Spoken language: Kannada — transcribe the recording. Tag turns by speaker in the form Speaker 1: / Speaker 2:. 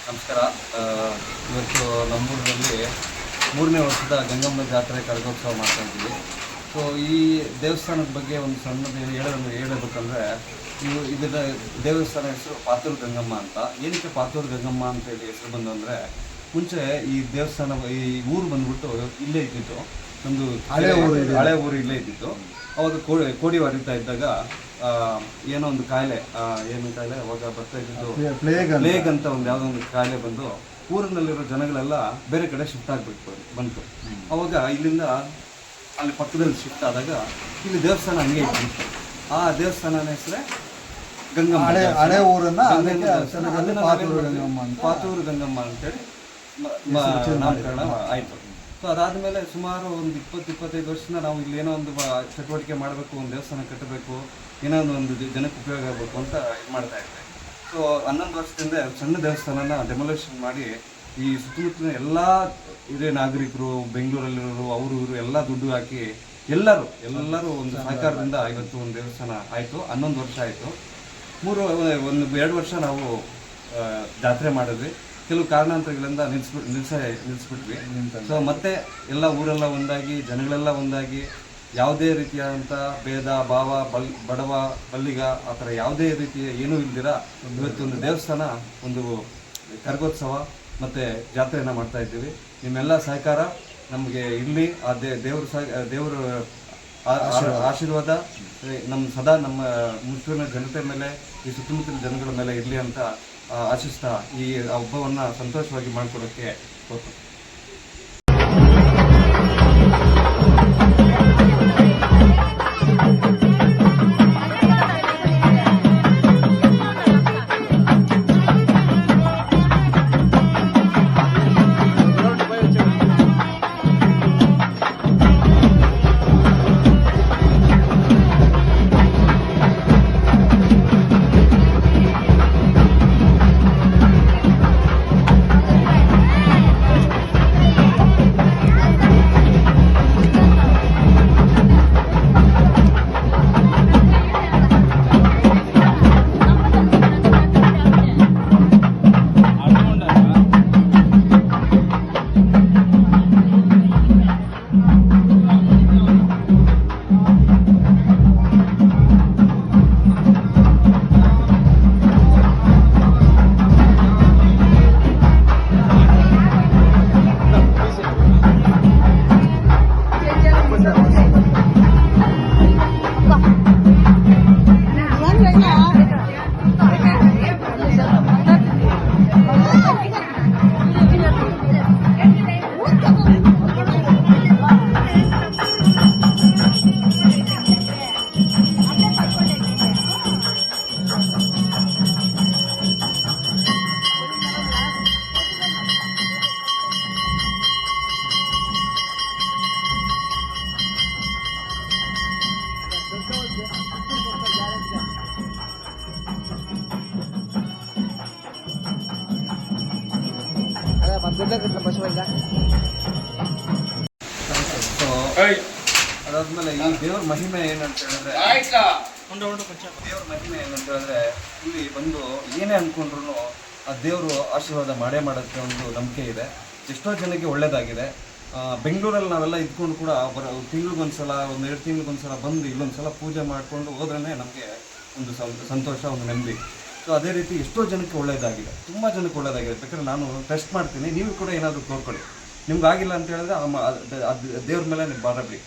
Speaker 1: ನಮಸ್ಕಾರ. ಇವತ್ತು ನಮ್ಮೂರಿನಲ್ಲಿ 3ನೇ ವರ್ಷದ ಗಂಗಮ್ಮ ಜಾತ್ರೆ ಕರಗೋತ್ಸವ ಮಾಡ್ತಾಯಿದ್ದೀವಿ. ಸೊ ಈ ದೇವಸ್ಥಾನದ ಬಗ್ಗೆ ಒಂದು ಸಣ್ಣದು ಹೇಳಬೇಕಂದ್ರೆ ಇದರ ದೇವಸ್ಥಾನ ಹೆಸರು ಪಾತೂರು ಗಂಗಮ್ಮ ಅಂತ. ಏನಕ್ಕೆ ಪಾತೂರು ಗಂಗಮ್ಮ ಅಂತ ಹೇಳಿ ಹೆಸರು ಬಂದು ಅಂದರೆ, ಮುಂಚೆ ಈ ದೇವಸ್ಥಾನ ಈ ಊರು ಬಂದ್ಬಿಟ್ಟು ಇಲ್ಲೇ ಇದ್ದಿತ್ತು. ಒಂದು ಹಳೆ ಊರು ಇಲ್ಲೇ ಇದ್ದಿತ್ತು. ಅವಾಗ ಕೋಡಿ ಹರಿತಾ ಇದ್ದಾಗ ಏನೋ ಒಂದು ಕಾಯಿಲೆ, ಏನು ಕಾಯಿಲೆ ಅವಾಗ ಬರ್ತಾ ಇದ್ದಿದ್ದು ಪ್ಲೇಗ್ ಅಂತ ಒಂದು ಯಾವುದೋ ಒಂದು ಕಾಯಿಲೆ ಬಂದು ಊರಿನಲ್ಲಿರೋ ಜನಗಳೆಲ್ಲ ಬೇರೆ ಕಡೆ ಶಿಫ್ಟ್ ಬಂತು. ಅವಾಗ ಇಲ್ಲಿಂದ ಅಲ್ಲಿ ಪಕ್ಕದಲ್ಲಿ ಶಿಫ್ಟ್ ಆದಾಗ ಇಲ್ಲಿ ದೇವಸ್ಥಾನ ಹಂಗೆ ಇತ್ತು. ಆ ದೇವಸ್ಥಾನದ ಹೆಸರೇ ಗಂಗಮ್ಮ, ಹಳೆ ಊರನ್ನ ಪಾತೂರು ಗಂಗಮ್ಮ ಅಂತೇಳಿ ನಾಮಕರಣ ಆಯಿತು. ಸೊ ಅದಾದಮೇಲೆ ಸುಮಾರು ಒಂದು 20-25 ವರ್ಷದಿಂದ ನಾವು ಇಲ್ಲಿ ಏನೋ ಒಂದು ಚಟುವಟಿಕೆ ಮಾಡಬೇಕು, ಒಂದು ದೇವಸ್ಥಾನ ಕಟ್ಟಬೇಕು, ಏನೋ ಒಂದು ಜನಕ್ಕೆ ಉಪಯೋಗ ಆಗಬೇಕು ಅಂತ ಇದು ಮಾಡ್ತಾ ಇದ್ದೆ. ಸೊ 11 ವರ್ಷದಿಂದ ಸಣ್ಣ ದೇವಸ್ಥಾನನ ಡೆಮೊಲೇಷನ್ ಮಾಡಿ ಈ ಸುತ್ತಮುತ್ತಲಿನ ಎಲ್ಲ ಹಿರಿಯ ನಾಗರಿಕರು, ಬೆಂಗಳೂರಲ್ಲಿರೋರು, ಅವರು ಇವರು ಎಲ್ಲ ದುಡ್ಡು ಹಾಕಿ ಎಲ್ಲರೂ ಒಂದು ಸಹಕಾರದಿಂದ ಇವತ್ತು ಒಂದು ದೇವಸ್ಥಾನ ಆಯಿತು. 11 ವರ್ಷ ಆಯಿತು. 2 ವರ್ಷ ನಾವು ಜಾತ್ರೆ ಮಾಡಿದ್ವಿ. ಕೆಲವು ಕಾರಣಾಂತರಗಳಿಂದ ನಿಲ್ಲಿಸ್ಬಿಟ್ವಿ. ಸೊ ಮತ್ತೆ ಎಲ್ಲ ಊರೆಲ್ಲ ಒಂದಾಗಿ, ಜನಗಳೆಲ್ಲ ಒಂದಾಗಿ, ಯಾವುದೇ ರೀತಿಯಾದಂಥ ಭೇದ ಭಾವ, ಬಡವ ಬಲ್ಲಿಗ ಆ ಥರ ಯಾವುದೇ ರೀತಿಯ ಏನೂ ಇಲ್ದಿರ ಇವತ್ತೊಂದು ದೇವಸ್ಥಾನ, ಒಂದು ಕರಗೋತ್ಸವ ಮತ್ತು ಜಾತ್ರೆಯನ್ನು ಮಾಡ್ತಾ ಇದ್ದೀವಿ. ನಿಮ್ಮೆಲ್ಲ ಸಹಕಾರ ನಮಗೆ ಇರಲಿ. ಆ ದೇವರ ಆಶೀರ್ವಾದ ಸದಾ ನಮ್ಮ ಮುಸ್ಲಿಂ ಜನತೆ ಮೇಲೆ, ಈ ಸುತ್ತಮುತ್ತಲ ಜನಗಳ ಮೇಲೆ ಇರಲಿ ಅಂತ ಆಶಿಸ್ತಾ ಈ ಹಬ್ಬವನ್ನು ಸಂತೋಷವಾಗಿ ಮಾಡಿಕೊಡೋಕ್ಕೆ ಹೋಗ್ತೀವಿ. ಅದಾದ್ಮೇಲೆ ಈ ದೇವ್ರ ಮಹಿಮೆ ಏನಂತ ಹೇಳಿದ್ರೆ, ಇಲ್ಲಿ ಬಂದು ಏನೇ ಅನ್ಕೊಂಡ್ರು ಆ ದೇವರು ಆಶೀರ್ವಾದ ಮಾಡೋಕ್ಕೆ ಒಂದು ನಂಬಿಕೆ ಇದೆ. ಎಷ್ಟೋ ಜನಕ್ಕೆ ಒಳ್ಳೇದಾಗಿದೆ. ಬೆಂಗಳೂರಲ್ಲಿ ನಾವೆಲ್ಲ ಇದ್ಕೊಂಡು ಕೂಡ ತಿಂಗಳಿಗೊಂದ್ಸಲ, 1-2 ತಿಂಗಳಿಗೊಂದ್ಸಲ ಬಂದು ಇಲ್ಲೊಂದ್ಸಲ ಪೂಜೆ ಮಾಡಿಕೊಂಡು ಹೋದ್ರೇ ನಮಗೆ ಒಂದು ಸಂತೋಷ, ಒಂದು ನೆಮ್ಮದಿ. ಸೊ ಅದೇ ರೀತಿ ಎಷ್ಟೋ ಜನಕ್ಕೆ ಒಳ್ಳೇದಾಗಿದೆ, ತುಂಬ ಜನಕ್ಕೆ ಒಳ್ಳೇದಾಗಿದೆ. ಬೇಕಾದ್ರೆ ನಾನು ಟೆಸ್ಟ್ ಮಾಡ್ತೀನಿ, ನೀವು ಕೂಡ ಏನಾದರೂ ತೋರ್ಕೊಳ್ಳಿ. ನಿಮ್ಗೆ ಆಗಿಲ್ಲ ಅಂತ ಹೇಳಿದ್ರೆ ದೇವ್ರ ಮೇಲೆ ನೀವು ಬಾರಬೇಡಿ.